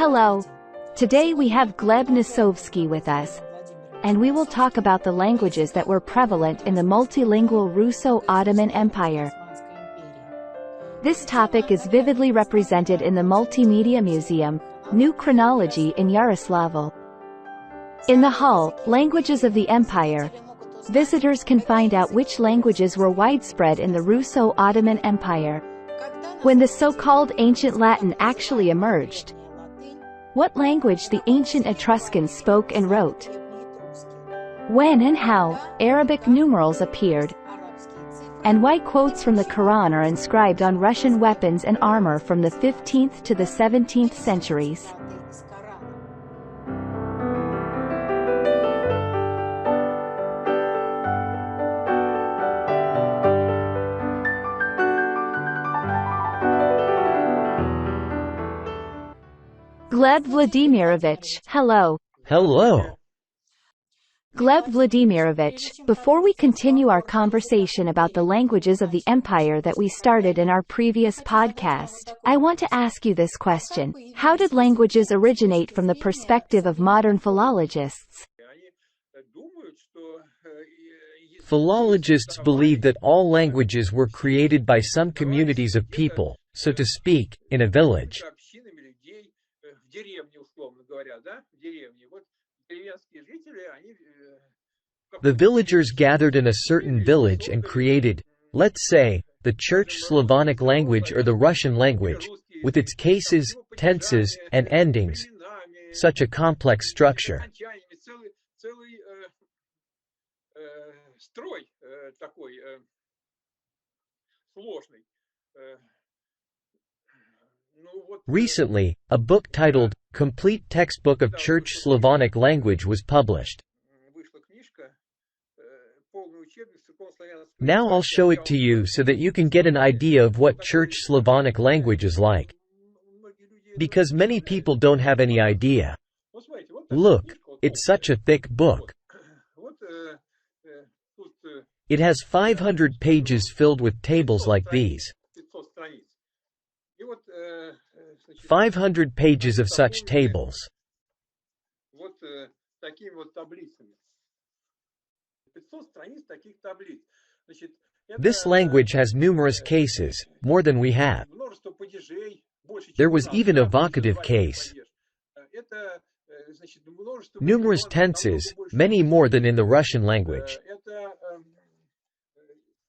Hello. Today we have Gleb Nosovsky with us, and we will talk about the languages that were prevalent in the multilingual Russo-Ottoman Empire. This topic is vividly represented in the Multimedia Museum, New Chronology in Yaroslavl. In the hall, Languages of the Empire, visitors can find out which languages were widespread in the Russo-Ottoman Empire. When the so-called Ancient Latin actually emerged, what language the ancient Etruscans spoke and wrote, when and how Arabic numerals appeared, and why quotes from the Quran are inscribed on Russian weapons and armor from the 15th to the 17th centuries. Gleb Vladimirovich, hello. Hello. Gleb Vladimirovich, before we continue our conversation about the languages of the empire that we started in our previous podcast, I want to ask you this question. How did languages originate from the perspective of modern philologists? Philologists believe that all languages were created by some communities of people, so to speak, in a village. The villagers gathered in a certain village and created, let's say, the Church Slavonic language or the Russian language, with its cases, tenses, and endings, such a complex structure. Recently, a book titled, Complete Textbook of Church Slavonic Language was published. Now I'll show it to you so that you can get an idea of what Church Slavonic language is like. Because many people don't have any idea. Look, it's such a thick book. It has 500 pages filled with tables like these. 500 pages of such tables. This language has numerous cases, more than we have. There was even a vocative case. Numerous tenses, many more than in the Russian language.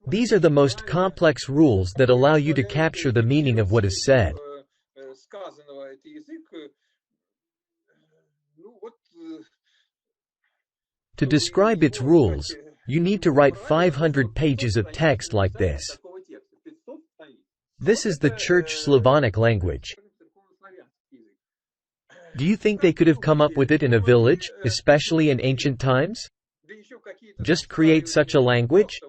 These are the most complex rules that allow you to capture the meaning of what is said. To describe its rules, you need to write 500 pages of text like this. This is the Church Slavonic language. Do you think they could have come up with it in a village, especially in ancient times? Just create such a language?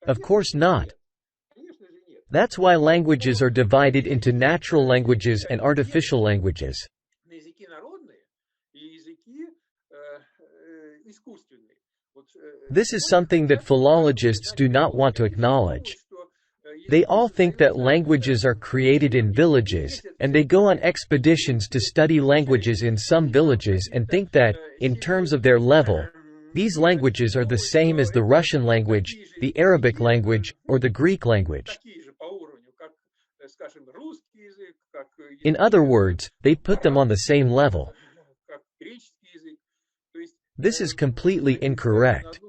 Of course not. That's why languages are divided into natural languages and artificial languages. This is something that philologists do not want to acknowledge. They all think that languages are created in villages, and they go on expeditions to study languages in some villages and think that, in terms of their level, these languages are the same as the Russian language, the Arabic language, or the Greek language. In other words, they put them on the same level. This is completely incorrect.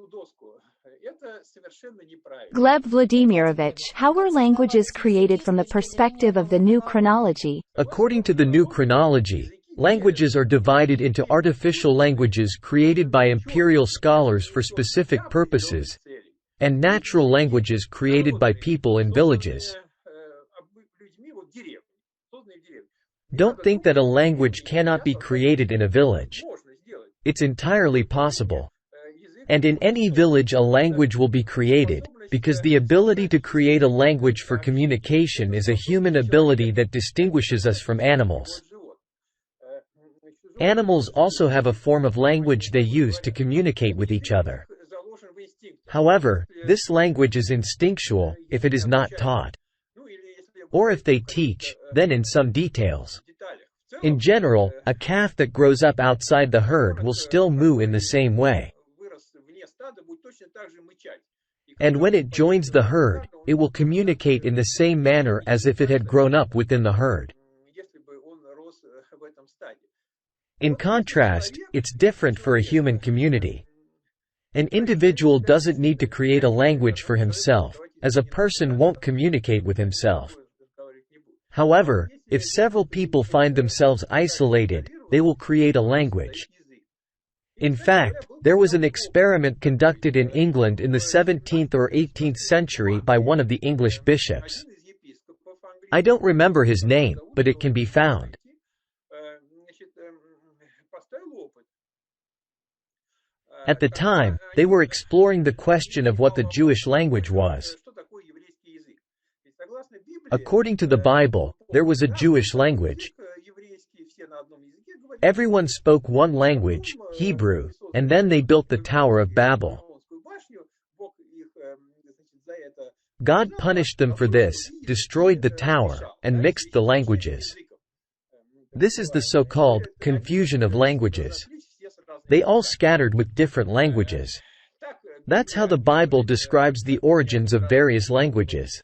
Gleb Vladimirovich, how were languages created from the perspective of the New Chronology? According to the New Chronology, languages are divided into artificial languages created by imperial scholars for specific purposes, and natural languages created by people in villages. Don't think that a language cannot be created in a village. It's entirely possible. And in any village a language will be created, because the ability to create a language for communication is a human ability that distinguishes us from animals. Animals also have a form of language they use to communicate with each other. However, this language is instinctual, if it is not taught. or if they teach, then in some details. In general, a calf that grows up outside the herd will still moo in the same way. And when it joins the herd, it will communicate in the same manner as if it had grown up within the herd. In contrast, it's different for a human community. An individual doesn't need to create a language for himself, as a person won't communicate with himself. However, if several people find themselves isolated, they will create a language. In fact, there was an experiment conducted in England in the 17th or 18th century by one of the English bishops. I don't remember his name, but it can be found. At the time, they were exploring the question of what the Jewish language was. According to the Bible, there was a Jewish language. Everyone spoke one language, Hebrew, and then they built the Tower of Babel. God punished them for this, destroyed the tower, and mixed the languages. This is the so-called confusion of languages. They all scattered with different languages. That's how the Bible describes the origins of various languages.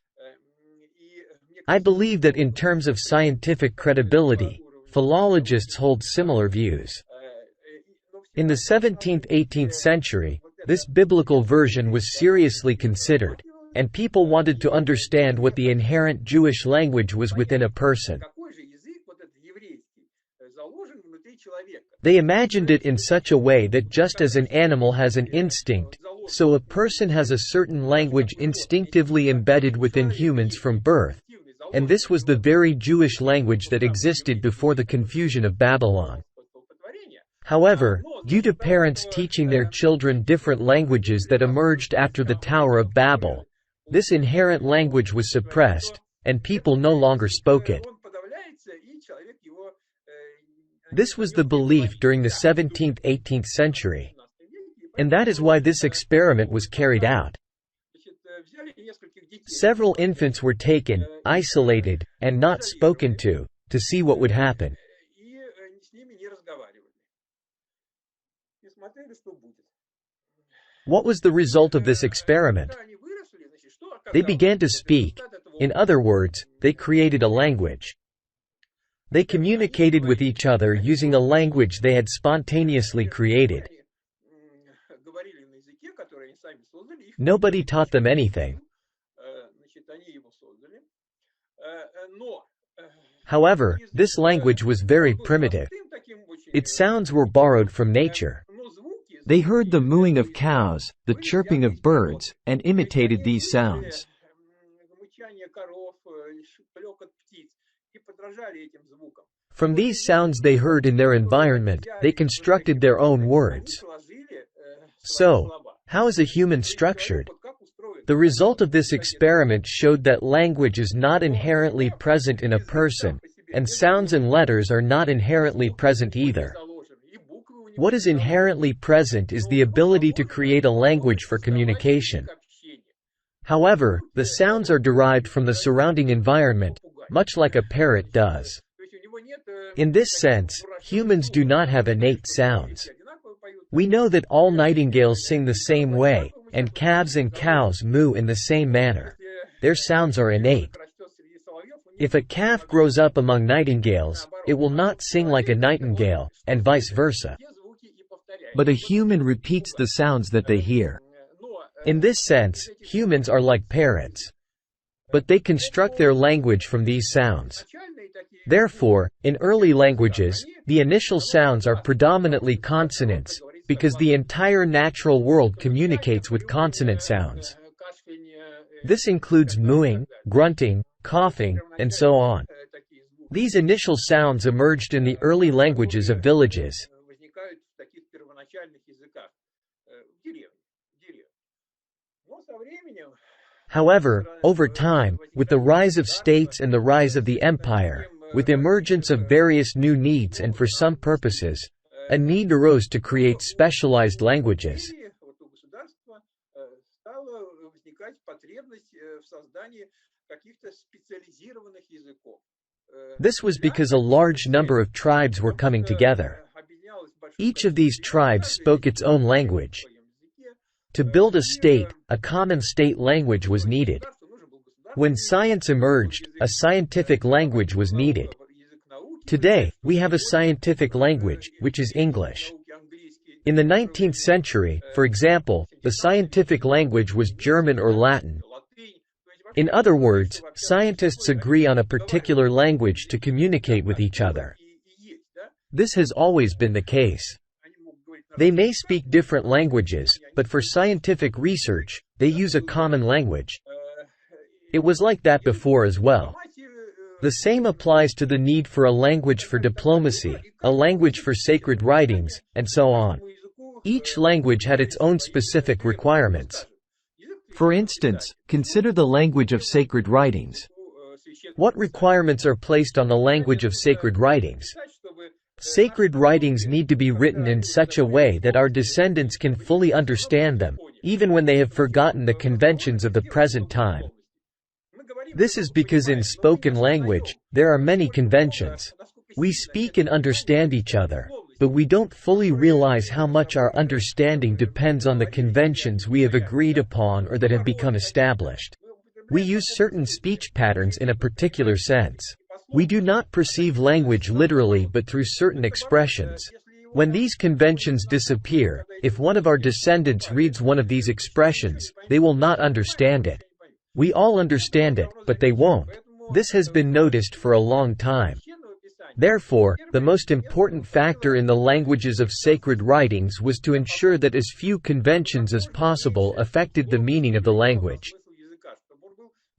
I believe that in terms of scientific credibility, philologists hold similar views. In the 17th–18th century, this biblical version was seriously considered, and people wanted to understand what the inherent Jewish language was within a person. They imagined it in such a way that just as an animal has an instinct, so a person has a certain language instinctively embedded within humans from birth, and this was the very Jewish language that existed before the confusion of Babylon. However, due to parents teaching their children different languages that emerged after the Tower of Babel, this inherent language was suppressed, and people no longer spoke it. This was the belief during the 17th–18th century. And that is why this experiment was carried out. Several infants were taken, isolated, and not spoken to see what would happen. What was the result of this experiment? They began to speak. In other words, they created a language. They communicated with each other using a language they had spontaneously created. Nobody taught them anything. However, this language was very primitive. Its sounds were borrowed from nature. They heard the mooing of cows, the chirping of birds, and imitated these sounds. From these sounds they heard in their environment, they constructed their own words. So, how is a human structured? The result of this experiment showed that language is not inherently present in a person, and sounds and letters are not inherently present either. What is inherently present is the ability to create a language for communication. However, the sounds are derived from the surrounding environment, much like a parrot does. In this sense, humans do not have innate sounds. We know that all nightingales sing the same way, and calves and cows moo in the same manner. Their sounds are innate. If a calf grows up among nightingales, it will not sing like a nightingale, and vice versa. But a human repeats the sounds that they hear. In this sense, humans are like parrots. But they construct their language from these sounds. Therefore, in early languages, the initial sounds are predominantly consonants, because the entire natural world communicates with consonant sounds. This includes mooing, grunting, coughing, and so on. These initial sounds emerged in the early languages of villages. However, over time, with the rise of states and the rise of the empire, with emergence of various new needs and for some purposes, a need arose to create specialized languages. This was because a large number of tribes were coming together. Each of these tribes spoke its own language. To build a state, a common state language was needed. When science emerged, a scientific language was needed. Today, we have a scientific language, which is English. In the 19th century, for example, the scientific language was German or Latin. In other words, scientists agree on a particular language to communicate with each other. This has always been the case. They may speak different languages, but for scientific research, they use a common language. It was like that before as well. The same applies to the need for a language for diplomacy, a language for sacred writings, and so on. Each language had its own specific requirements. For instance, consider the language of sacred writings. What requirements are placed on the language of sacred writings? Sacred writings need to be written in such a way that our descendants can fully understand them, even when they have forgotten the conventions of the present time. This is because in spoken language, there are many conventions. We speak and understand each other, but we don't fully realize how much our understanding depends on the conventions we have agreed upon or that have become established. We use certain speech patterns in a particular sense. We do not perceive language literally but through certain expressions. When these conventions disappear, if one of our descendants reads one of these expressions, they will not understand it. We all understand it, but they won't. This has been noticed for a long time. Therefore, the most important factor in the languages of sacred writings was to ensure that as few conventions as possible affected the meaning of the language.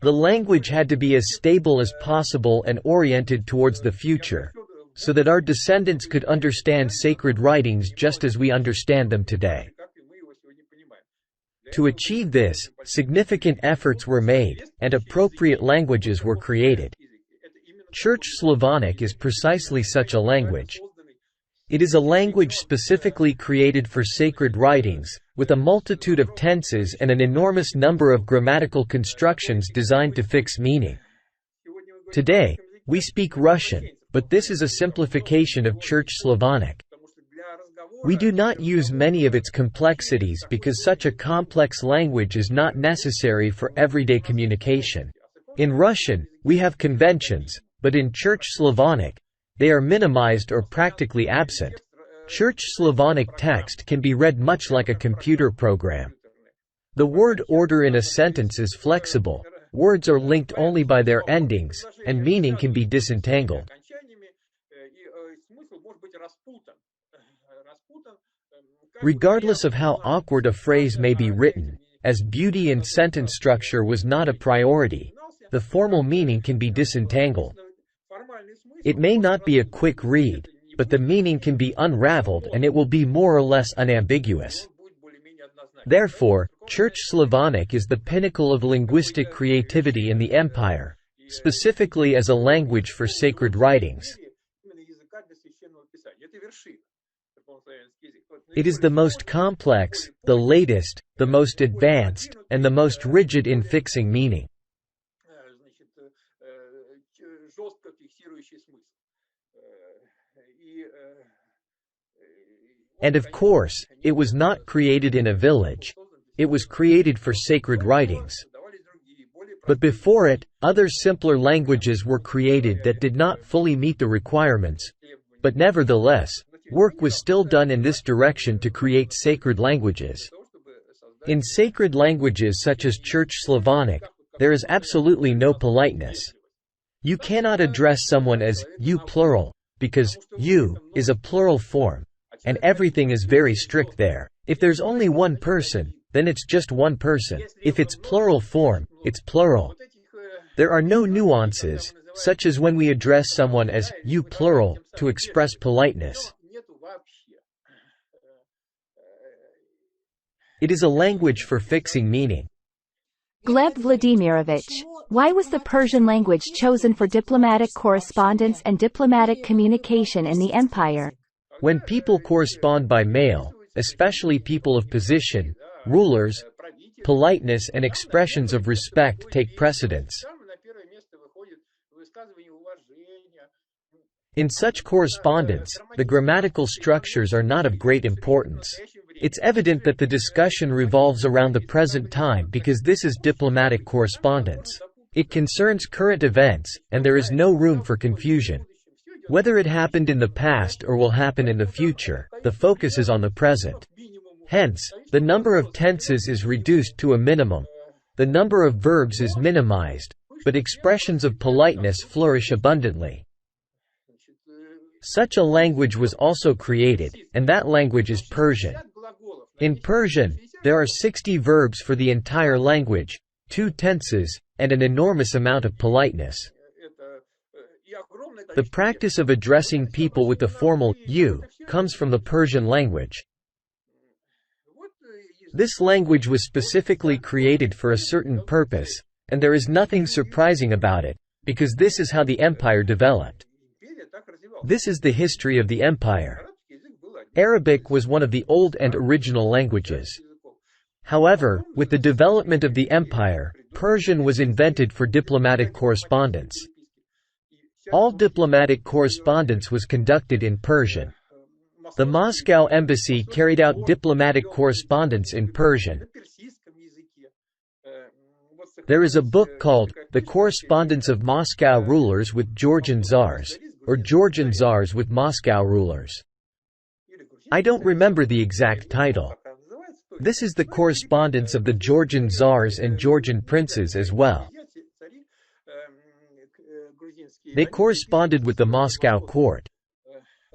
The language had to be as stable as possible and oriented towards the future, so that our descendants could understand sacred writings just as we understand them today. To achieve this, significant efforts were made, and appropriate languages were created. Church Slavonic is precisely such a language. It is a language specifically created for sacred writings, with a multitude of tenses and an enormous number of grammatical constructions designed to fix meaning. Today, we speak Russian, but this is a simplification of Church Slavonic. We do not use many of its complexities because such a complex language is not necessary for everyday communication. In Russian, we have conventions, but in Church Slavonic, they are minimized or practically absent. Church Slavonic text can be read much like a computer program. The word order in a sentence is flexible, words are linked only by their endings, and meaning can be disentangled. Regardless of how awkward a phrase may be written, as beauty in sentence structure was not a priority, the formal meaning can be disentangled. It may not be a quick read, but the meaning can be unraveled and it will be more or less unambiguous. Therefore, Church Slavonic is the pinnacle of linguistic creativity in the empire, specifically as a language for sacred writings. It is the most complex, the latest, the most advanced, and the most rigid in fixing meaning. And of course, it was not created in a village. It was created for sacred writings. But before it, other simpler languages were created that did not fully meet the requirements. But nevertheless, work was still done in this direction to create sacred languages. In sacred languages such as Church Slavonic, there is absolutely no politeness. You cannot address someone as you plural, because you is a plural form. And everything is very strict there. If there's only one person, then it's just one person. If it's plural form, it's plural. There are no nuances, such as when we address someone as you plural, to express politeness. It is a language for fixing meaning. Gleb Vladimirovich, why was the Persian language chosen for diplomatic correspondence and diplomatic communication in the empire? When people correspond by mail, especially people of position, rulers, politeness and expressions of respect take precedence. In such correspondence, the grammatical structures are not of great importance. It's evident that the discussion revolves around the present time because this is diplomatic correspondence. It concerns current events, and there is no room for confusion. Whether it happened in the past or will happen in the future, the focus is on the present. Hence, the number of tenses is reduced to a minimum. The number of verbs is minimized, but expressions of politeness flourish abundantly. Such a language was also created, and that language is Persian. In Persian, there are 60 verbs for the entire language, 2 tenses, and an enormous amount of politeness. The practice of addressing people with the formal you comes from the Persian language. This language was specifically created for a certain purpose, and there is nothing surprising about it, because this is how the empire developed. This is the history of the empire. Arabic was one of the old and original languages. However, with the development of the empire, Persian was invented for diplomatic correspondence. All diplomatic correspondence was conducted in Persian. The Moscow embassy carried out diplomatic correspondence in Persian. There is a book called The Correspondence of Moscow Rulers with Georgian Tsars, or Georgian Tsars with Moscow Rulers. I don't remember the exact title. This is the correspondence of the Georgian Tsars and Georgian princes as well. They corresponded with the Moscow court.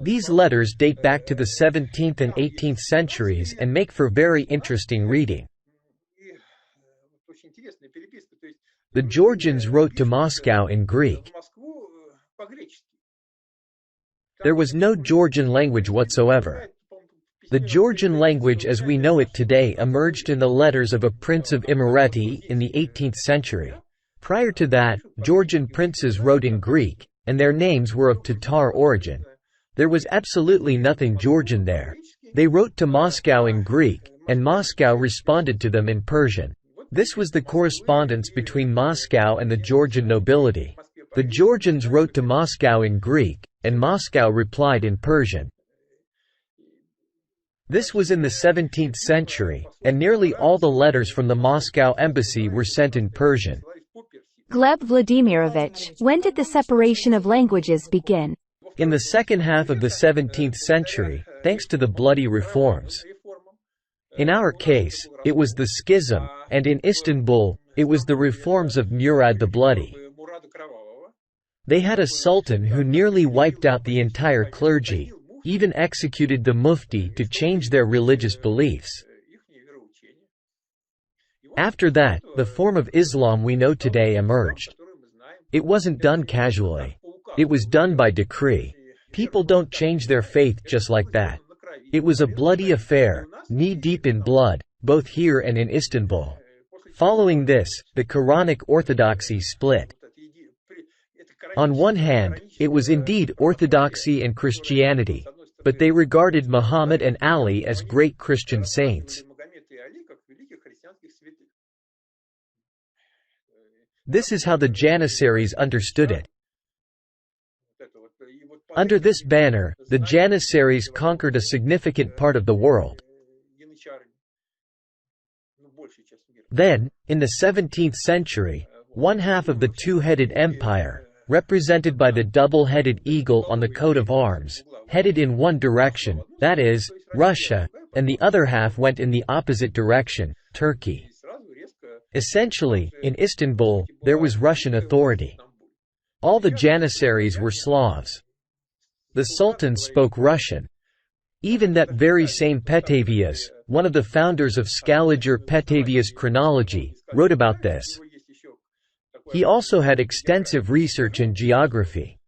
These letters date back to the 17th and 18th centuries and make for very interesting reading. The Georgians wrote to Moscow in Greek. There was no Georgian language whatsoever. The Georgian language as we know it today emerged in the letters of a prince of Imereti in the 18th century. Prior to that, Georgian princes wrote in Greek, and their names were of Tatar origin. There was absolutely nothing Georgian there. They wrote to Moscow in Greek, and Moscow responded to them in Persian. This was the correspondence between Moscow and the Georgian nobility. The Georgians wrote to Moscow in Greek, and Moscow replied in Persian. This was in the 17th century, and nearly all the letters from the Moscow embassy were sent in Persian. Gleb Vladimirovich, when did the separation of languages begin? In the second half of the 17th century, thanks to the bloody reforms. In our case, it was the Schism, and in Istanbul, it was the reforms of Murad the Bloody. They had a sultan who nearly wiped out the entire clergy, even executed the mufti to change their religious beliefs. After that, the form of Islam we know today emerged. It wasn't done casually. It was done by decree. People don't change their faith just like that. It was a bloody affair, knee-deep in blood, both here and in Istanbul. Following this, the Quranic orthodoxy split. On one hand, it was indeed orthodoxy and Christianity, but they regarded Muhammad and Ali as great Christian saints. This is how the Janissaries understood it. Under this banner, the Janissaries conquered a significant part of the world. Then, in the 17th century, one half of the two-headed empire, represented by the double-headed eagle on the coat of arms, headed in one direction, that is, Russia, and the other half went in the opposite direction, Turkey. Essentially, in Istanbul, there was Russian authority. All the Janissaries were Slavs. The Sultan spoke Russian. Even that very same Petavius, one of the founders of Scaliger Petavius chronology, wrote about this. He also had extensive research in geography.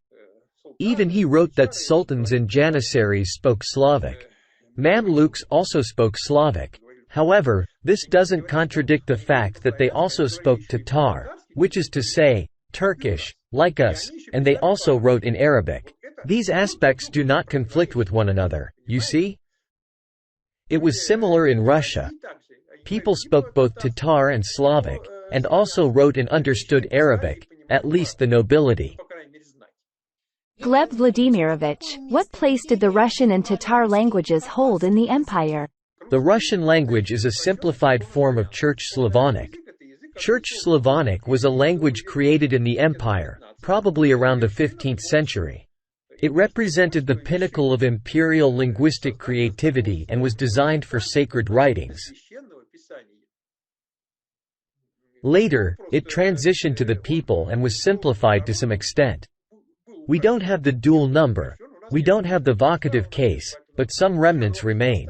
Even he wrote that sultans and Janissaries spoke Slavic. Mamluks also spoke Slavic. However, this doesn't contradict the fact that they also spoke Tatar, which is to say, Turkish, like us, and they also wrote in Arabic. These aspects do not conflict with one another, you see? It was similar in Russia. People spoke both Tatar and Slavic, and also wrote and understood Arabic, at least the nobility. Gleb Vladimirovich, what place did the Russian and Tatar languages hold in the empire? The Russian language is a simplified form of Church Slavonic. Church Slavonic was a language created in the empire, probably around the 15th century. It represented the pinnacle of imperial linguistic creativity and was designed for sacred writings. Later, it transitioned to the people and was simplified to some extent. We don't have the dual number, we don't have the vocative case, but some remnants remain.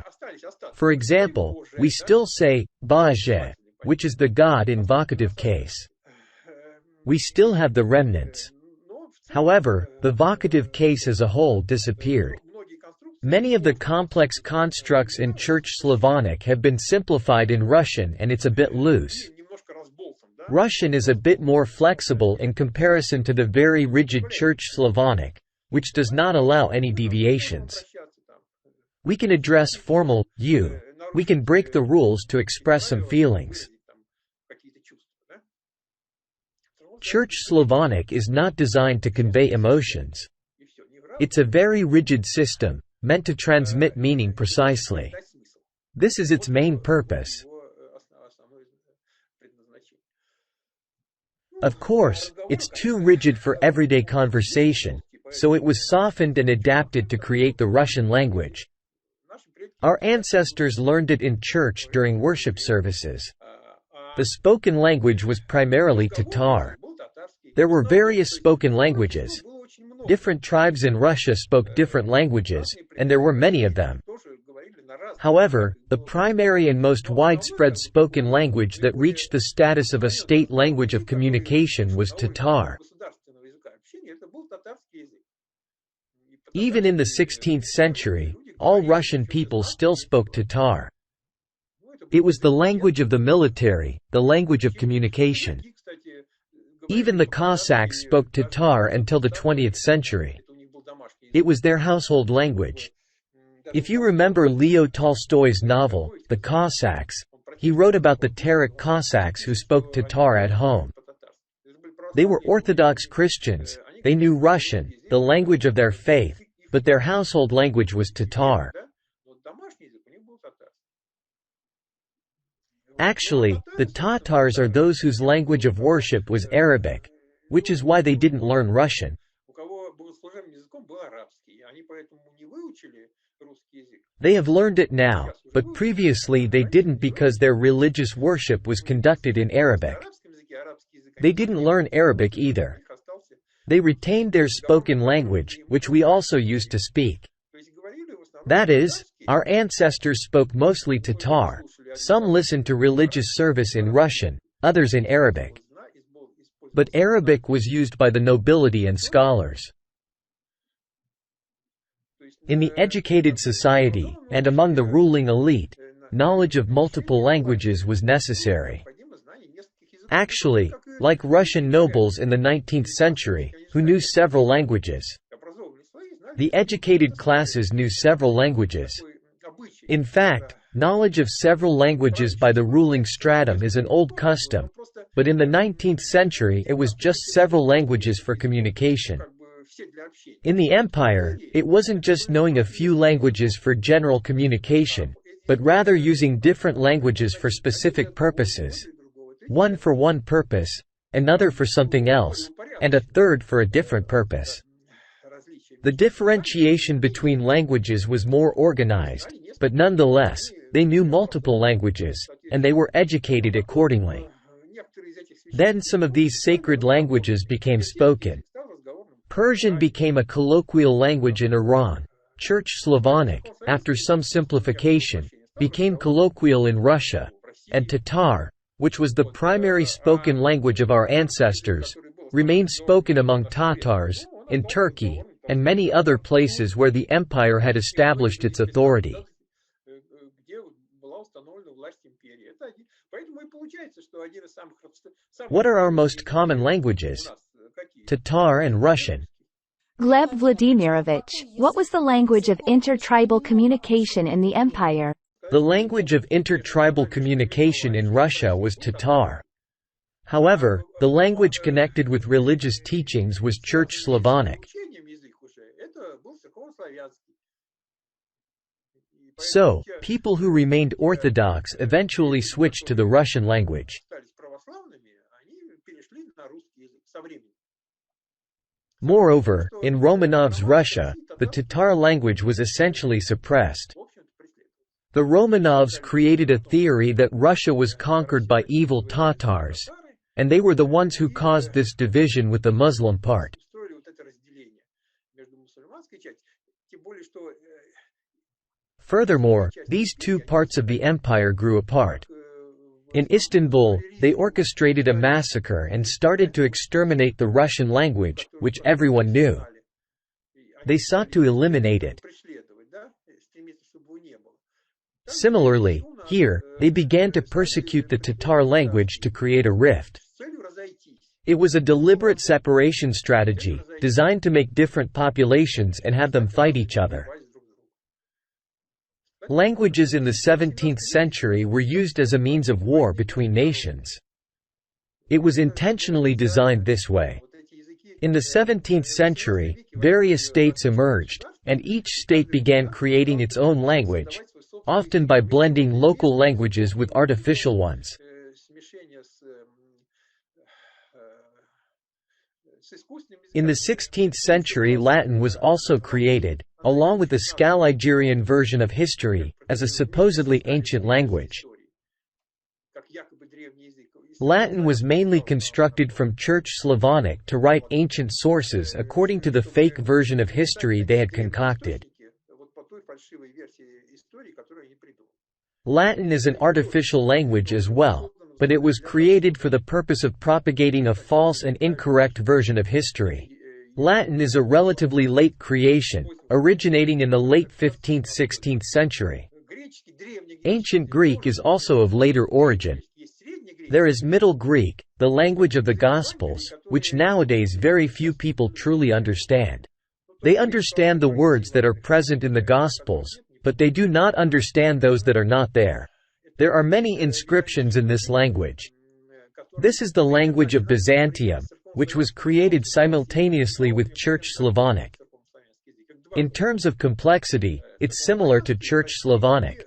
For example, we still say, Bože, which is the God in vocative case. We still have the remnants. However, the vocative case as a whole disappeared. Many of the complex constructs in Church Slavonic have been simplified in Russian and it's a bit loose. Russian is a bit more flexible in comparison to the very rigid Church Slavonic, which does not allow any deviations. We can address formal you. We can break the rules to express some feelings. Church Slavonic is not designed to convey emotions. It's a very rigid system, meant to transmit meaning precisely. This is its main purpose. Of course, it's too rigid for everyday conversation, so it was softened and adapted to create the Russian language. Our ancestors learned it in church during worship services. The spoken language was primarily Tatar. There were various spoken languages. Different tribes in Russia spoke different languages, and there were many of them. However, the primary and most widespread spoken language that reached the status of a state language of communication was Tatar. Even in the 16th century, all Russian people still spoke Tatar. It was the language of the military, the language of communication. Even the Cossacks spoke Tatar until the 20th century. It was their household language. If you remember Leo Tolstoy's novel, The Cossacks, he wrote about the Tatar Cossacks who spoke Tatar at home. They were Orthodox Christians, they knew Russian, the language of their faith, but their household language was Tatar. Actually, the Tatars are those whose language of worship was Arabic, which is why they didn't learn Russian. They have learned it now, but previously they didn't because their religious worship was conducted in Arabic. They didn't learn Arabic either. They retained their spoken language, which we also used to speak. That is, our ancestors spoke mostly Tatar. Some listened to religious service in Russian, others in Arabic. But Arabic was used by the nobility and scholars. In the educated society, and among the ruling elite, knowledge of multiple languages was necessary. Actually, like Russian nobles in the 19th century, who knew several languages. The educated classes knew several languages. In fact, knowledge of several languages by the ruling stratum is an old custom, but in the 19th century it was just several languages for communication. In the empire, it wasn't just knowing a few languages for general communication, but rather using different languages for specific purposes. One for one purpose, another for something else, and a third for a different purpose. The differentiation between languages was more organized, but nonetheless, they knew multiple languages, and they were educated accordingly. Then some of these sacred languages became spoken. Persian became a colloquial language in Iran. Church Slavonic, after some simplification, became colloquial in Russia, and Tatar, which was the primary spoken language of our ancestors, remained spoken among Tatars, in Turkey, and many other places where the empire had established its authority. What are our most common languages? Tatar and Russian. Gleb Vladimirovich, what was the language of intertribal communication in the empire? The language of intertribal communication in Russia was Tatar. However, the language connected with religious teachings was Church Slavonic. So, people who remained Orthodox eventually switched to the Russian language. Moreover, in Romanov's Russia, the Tatar language was essentially suppressed. The Romanovs created a theory that Russia was conquered by evil Tatars, and they were the ones who caused this division with the Muslim part. Furthermore, these two parts of the empire grew apart. In Istanbul, they orchestrated a massacre and started to exterminate the Russian language, which everyone knew. They sought to eliminate it. Similarly, here, they began to persecute the Tatar language to create a rift. It was a deliberate separation strategy, designed to make different populations and have them fight each other. Languages in the 17th century were used as a means of war between nations. It was intentionally designed this way. In the 17th century, various states emerged, and each state began creating its own language, often by blending local languages with artificial ones. In the 16th century, Latin was also created, along with the Scala-Igerian version of history, as a supposedly ancient language. Latin was mainly constructed from Church Slavonic to write ancient sources according to the fake version of history they had concocted. Latin is an artificial language as well, but it was created for the purpose of propagating a false and incorrect version of history. Latin is a relatively late creation, originating in the late 15th–16th century. Ancient Greek is also of later origin. There is Middle Greek, the language of the Gospels, which nowadays very few people truly understand. They understand the words that are present in the Gospels, but they do not understand those that are not there. There are many inscriptions in this language. This is the language of Byzantium, which was created simultaneously with Church Slavonic. In terms of complexity, it's similar to Church Slavonic.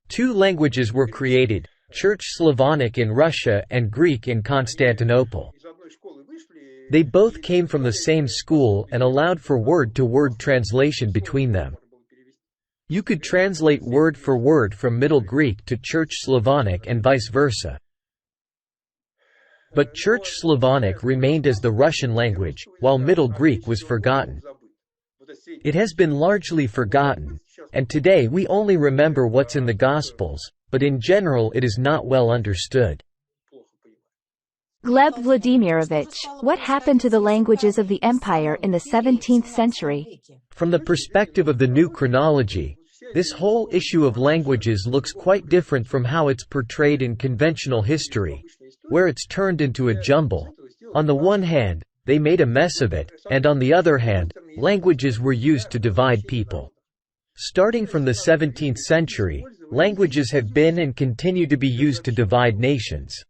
Two languages were created, Church Slavonic in Russia and Greek in Constantinople. They both came from the same school and allowed for word-to-word translation between them. You could translate word for word from Middle Greek to Church Slavonic and vice versa. But Church Slavonic remained as the Russian language, while Middle Greek was forgotten. It has been largely forgotten, and today we only remember what's in the Gospels, but in general it is not well understood. Gleb Vladimirovich, what happened to the languages of the empire in the 17th century? From the perspective of the new chronology, this whole issue of languages looks quite different from how it's portrayed in conventional history, where it's turned into a jumble. On the one hand, they made a mess of it, and on the other hand, languages were used to divide people. Starting from the 17th century, languages have been and continue to be used to divide nations.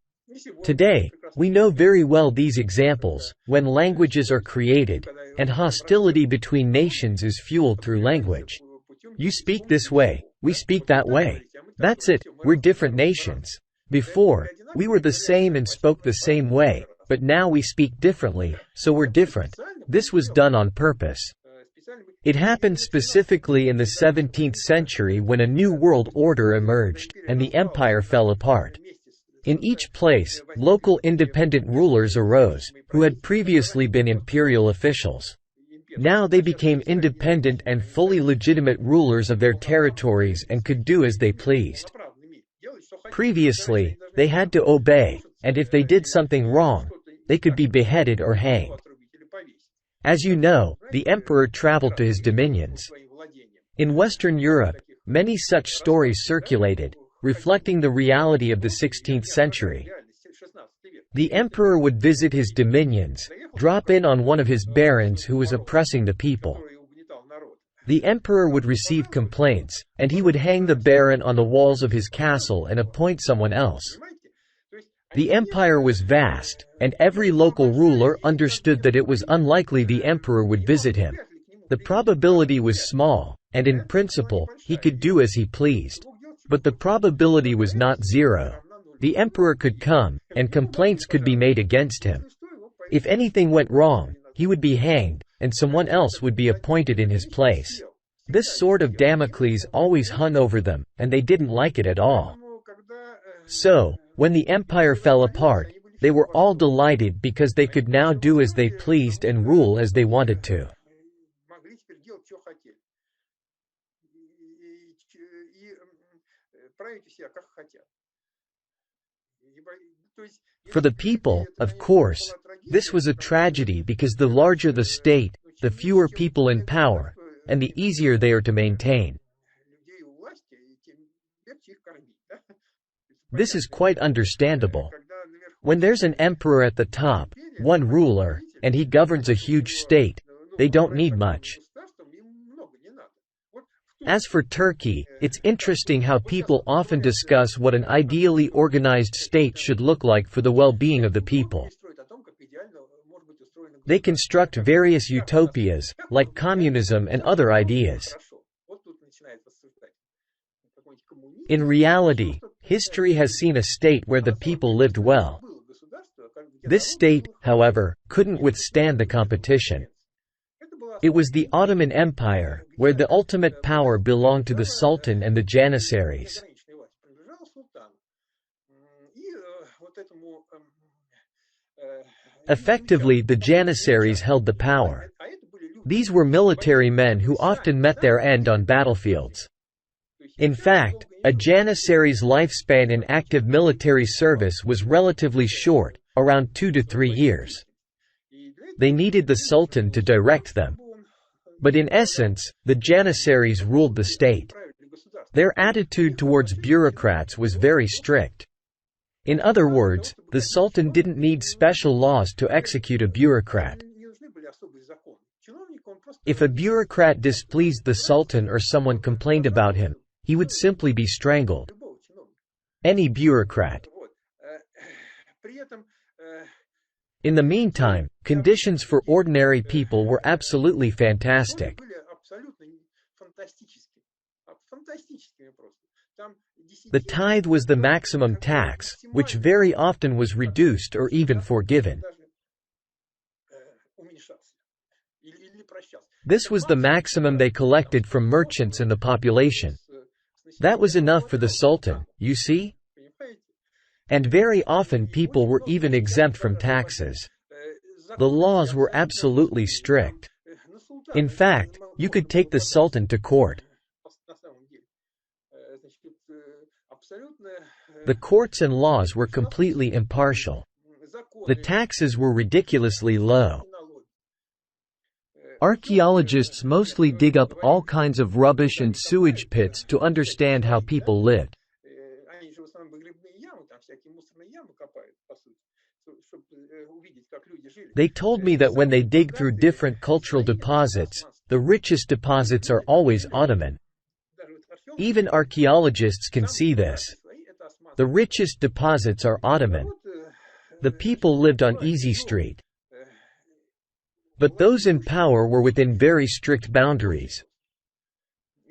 Today, we know very well these examples, when languages are created, and hostility between nations is fueled through language. You speak this way, we speak that way. That's it, we're different nations. Before, we were the same and spoke the same way, but now we speak differently, so we're different. This was done on purpose. It happened specifically in the 17th century when a new world order emerged, and the empire fell apart. In each place, local independent rulers arose, who had previously been imperial officials. Now they became independent and fully legitimate rulers of their territories and could do as they pleased. Previously, they had to obey, and if they did something wrong, they could be beheaded or hanged. As you know, the emperor traveled to his dominions. In Western Europe, many such stories circulated, reflecting the reality of the 16th century. The emperor would visit his dominions, drop in on one of his barons who was oppressing the people. The emperor would receive complaints, and he would hang the baron on the walls of his castle and appoint someone else. The empire was vast, and every local ruler understood that it was unlikely the emperor would visit him. The probability was small, and in principle, he could do as he pleased. But the probability was not zero. The emperor could come, and complaints could be made against him. If anything went wrong, he would be hanged, and someone else would be appointed in his place. This sword of Damocles always hung over them, and they didn't like it at all. So, when the empire fell apart, they were all delighted because they could now do as they pleased and rule as they wanted to. For the people, of course, this was a tragedy because the larger the state, the fewer people in power, and the easier they are to maintain. This is quite understandable. When there's an emperor at the top, one ruler, and he governs a huge state, they don't need much. As for Turkey, it's interesting how people often discuss what an ideally organized state should look like for the well-being of the people. They construct various utopias, like communism and other ideas. In reality, history has seen a state where the people lived well. This state, however, couldn't withstand the competition. It was the Ottoman Empire, where the ultimate power belonged to the Sultan and the Janissaries. Effectively, the Janissaries held the power. These were military men who often met their end on battlefields. In fact, a Janissary's lifespan in active military service was relatively short, around 2 to 3 years. They needed the Sultan to direct them. But in essence, the Janissaries ruled the state. Their attitude towards bureaucrats was very strict. In other words, the Sultan didn't need special laws to execute a bureaucrat. If a bureaucrat displeased the Sultan or someone complained about him, he would simply be strangled. Any bureaucrat. In the meantime, conditions for ordinary people were absolutely fantastic. The tithe was the maximum tax, which very often was reduced or even forgiven. This was the maximum they collected from merchants and the population. That was enough for the Sultan, you see? And very often people were even exempt from taxes. The laws were absolutely strict. In fact, you could take the Sultan to court. The courts and laws were completely impartial. The taxes were ridiculously low. Archaeologists mostly dig up all kinds of rubbish and sewage pits to understand how people lived. They told me that when they dig through different cultural deposits, the richest deposits are always Ottoman. Even archaeologists can see this. The richest deposits are Ottoman. The people lived on Easy Street. But those in power were within very strict boundaries.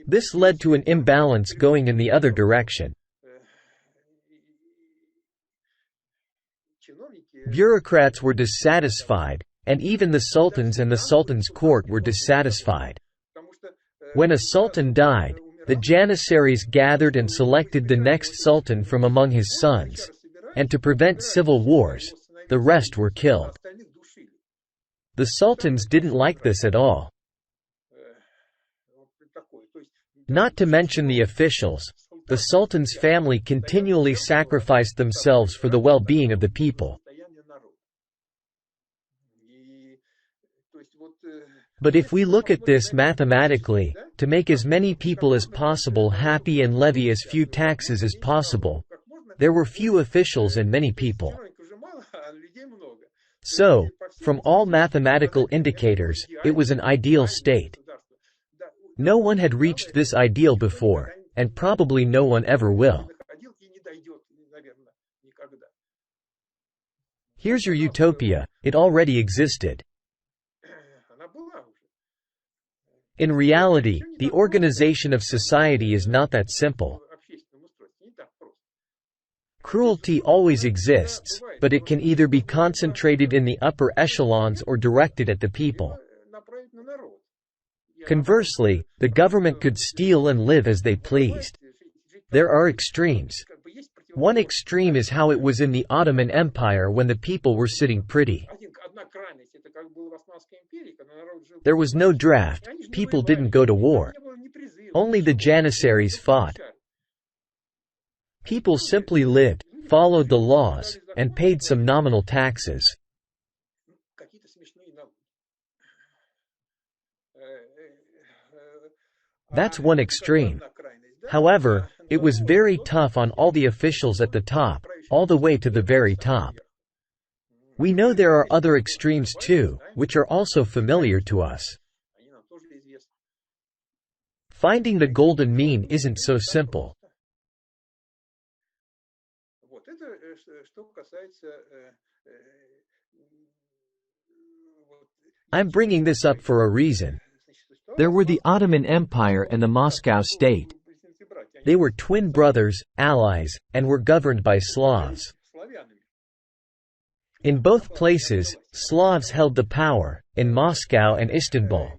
This led to an imbalance going in the other direction. Bureaucrats were dissatisfied, and even the sultans and the sultan's court were dissatisfied. When a sultan died, the Janissaries gathered and selected the next sultan from among his sons, and to prevent civil wars, the rest were killed. The sultans didn't like this at all. Not to mention the officials, the sultan's family continually sacrificed themselves for the well-being of the people. But if we look at this mathematically, to make as many people as possible happy and levy as few taxes as possible, there were few officials and many people. So, from all mathematical indicators, it was an ideal state. No one had reached this ideal before, and probably no one ever will. Here's your utopia, it already existed. In reality, the organization of society is not that simple. Cruelty always exists, but it can either be concentrated in the upper echelons or directed at the people. Conversely, the government could steal and live as they pleased. There are extremes. One extreme is how it was in the Ottoman Empire when the people were sitting pretty. There was no draft, people didn't go to war. Only the Janissaries fought. People simply lived, followed the laws, and paid some nominal taxes. That's one extreme. However, it was very tough on all the officials at the top, all the way to the very top. We know there are other extremes too, which are also familiar to us. Finding the golden mean isn't so simple. I'm bringing this up for a reason. There were the Ottoman Empire and the Moscow state. They were twin brothers, allies, and were governed by Slavs. In both places, Slavs held the power, in Moscow and Istanbul.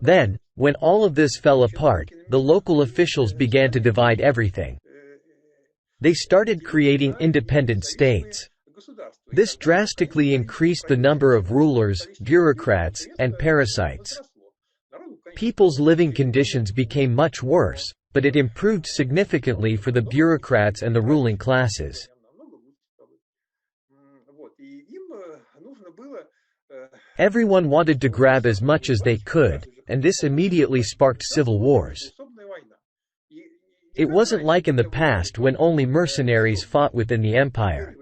Then, when all of this fell apart, the local officials began to divide everything. They started creating independent states. This drastically increased the number of rulers, bureaucrats, and parasites. People's living conditions became much worse, but it improved significantly for the bureaucrats and the ruling classes. Everyone wanted to grab as much as they could, and this immediately sparked civil wars. It wasn't like in the past when only mercenaries fought within the empire.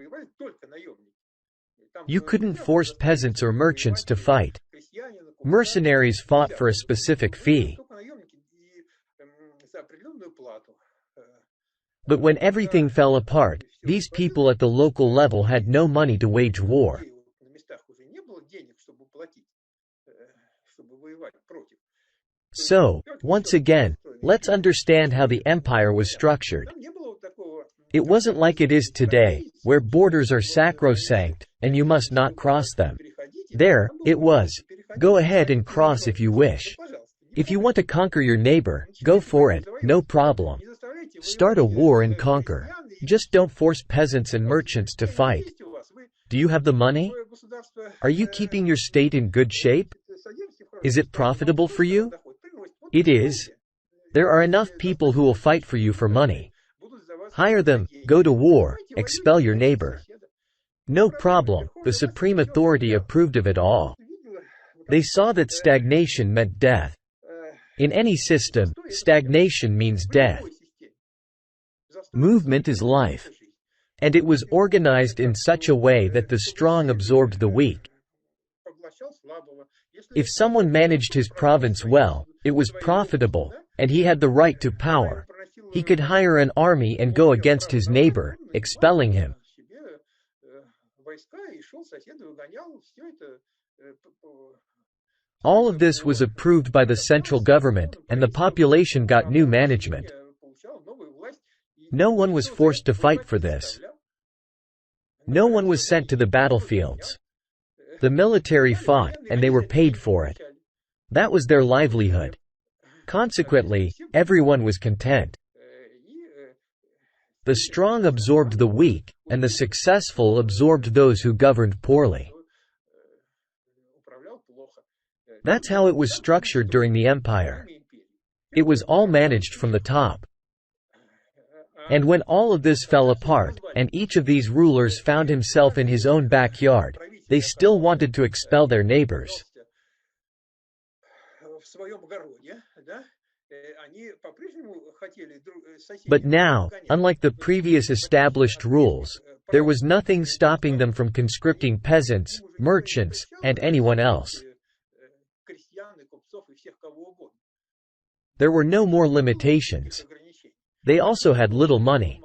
You couldn't force peasants or merchants to fight. Mercenaries fought for a specific fee. But when everything fell apart, these people at the local level had no money to wage war. So, once again, let's understand how the empire was structured. It wasn't like it is today, where borders are sacrosanct, and you must not cross them. There, it was, go ahead and cross if you wish. If you want to conquer your neighbor, go for it, no problem. Start a war and conquer. Just don't force peasants and merchants to fight. Do you have the money? Are you keeping your state in good shape? Is it profitable for you? It is. There are enough people who will fight for you for money. Hire them, go to war, expel your neighbor. No problem, the supreme authority approved of it all. They saw that stagnation meant death. In any system, stagnation means death. Movement is life. And it was organized in such a way that the strong absorbed the weak. If someone managed his province well, it was profitable, and he had the right to power. He could hire an army and go against his neighbor, expelling him. All of this was approved by the central government, and the population got new management. No one was forced to fight for this. No one was sent to the battlefields. The military fought, and they were paid for it. That was their livelihood. Consequently, everyone was content. The strong absorbed the weak, and the successful absorbed those who governed poorly. That's how it was structured during the empire. It was all managed from the top. And when all of this fell apart, and each of these rulers found himself in his own backyard, they still wanted to expel their neighbors. But now, unlike the previous established rules, there was nothing stopping them from conscripting peasants, merchants, and anyone else. There were no more limitations. They also had little money.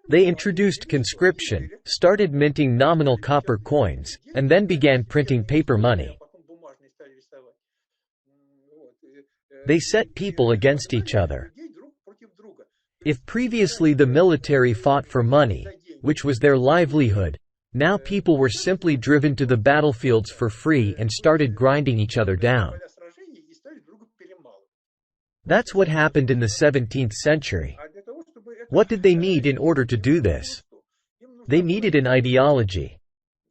They introduced conscription, started minting nominal copper coins, and then began printing paper money. They set people against each other. If previously the military fought for money, which was their livelihood, now people were simply driven to the battlefields for free and started grinding each other down. That's what happened in the 17th century. What did they need in order to do this? They needed an ideology.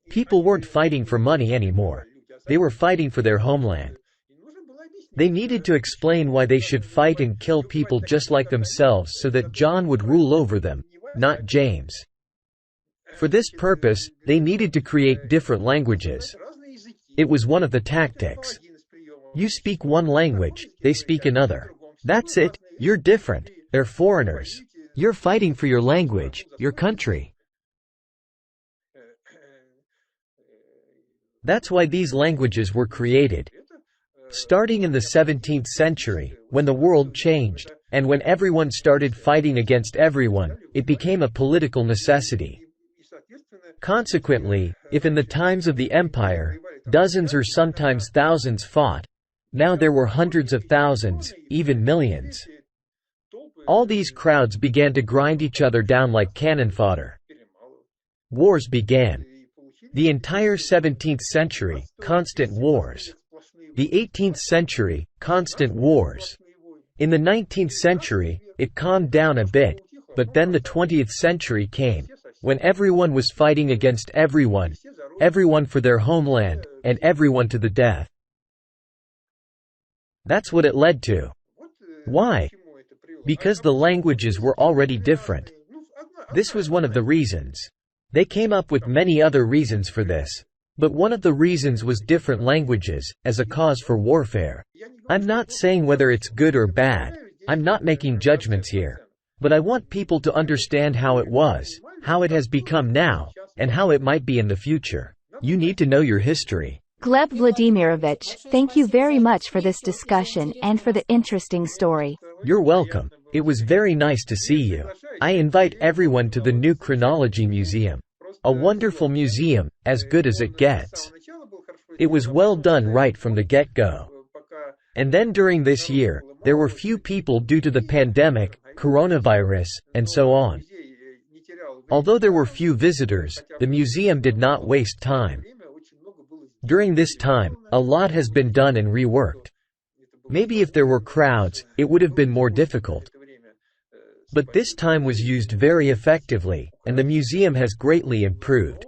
People weren't fighting for money anymore. They were fighting for their homeland. They needed to explain why they should fight and kill people just like themselves so that John would rule over them, not James. For this purpose, they needed to create different languages. It was one of the tactics. You speak one language, they speak another. That's it, you're different, they're foreigners. You're fighting for your language, your country. That's why these languages were created. Starting in the 17th century, when the world changed, and when everyone started fighting against everyone, it became a political necessity. Consequently, if in the times of the empire, dozens or sometimes thousands fought, now there were hundreds of thousands, even millions. All these crowds began to grind each other down like cannon fodder. Wars began. The entire 17th century, constant wars. The 18th century, constant wars. In the 19th century, it calmed down a bit, but then the 20th century came, when everyone was fighting against everyone, everyone for their homeland, and everyone to the death. That's what it led to. Why? Because the languages were already different. This was one of the reasons. They came up with many other reasons for this. But one of the reasons was different languages, as a cause for warfare. I'm not saying whether it's good or bad. I'm not making judgments here. But I want people to understand how it was, how it has become now, and how it might be in the future. You need to know your history. Gleb Vladimirovich, thank you very much for this discussion and for the interesting story. You're welcome. It was very nice to see you. I invite everyone to the New Chronology Museum. A wonderful museum, as good as it gets. It was well done right from the get-go. And then during this year, there were few people due to the pandemic, coronavirus, and so on. Although there were few visitors, the museum did not waste time. During this time, a lot has been done and reworked. Maybe if there were crowds, it would have been more difficult. But this time was used very effectively, and the museum has greatly improved.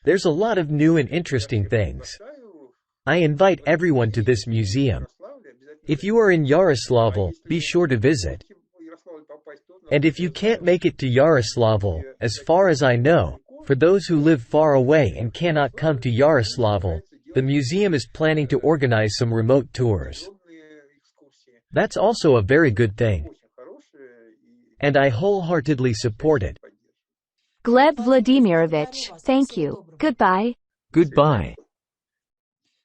There's a lot of new and interesting things. I invite everyone to this museum. If you are in Yaroslavl, be sure to visit. And if you can't make it to Yaroslavl, as far as I know, for those who live far away and cannot come to Yaroslavl, the museum is planning to organize some remote tours. That's also a very good thing. And I wholeheartedly support it. Gleb Vladimirovich, thank you. Goodbye. Goodbye.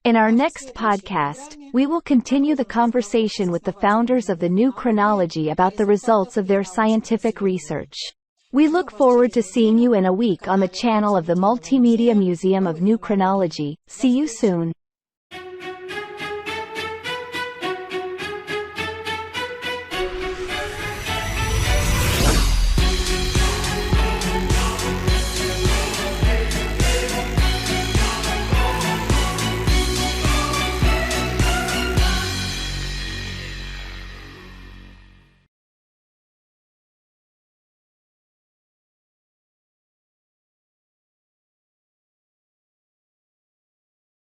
In our next podcast, we will continue the conversation with the founders of the New Chronology about the results of their scientific research. We look forward to seeing you in a week on the channel of the Multimedia Museum of New Chronology. See you soon.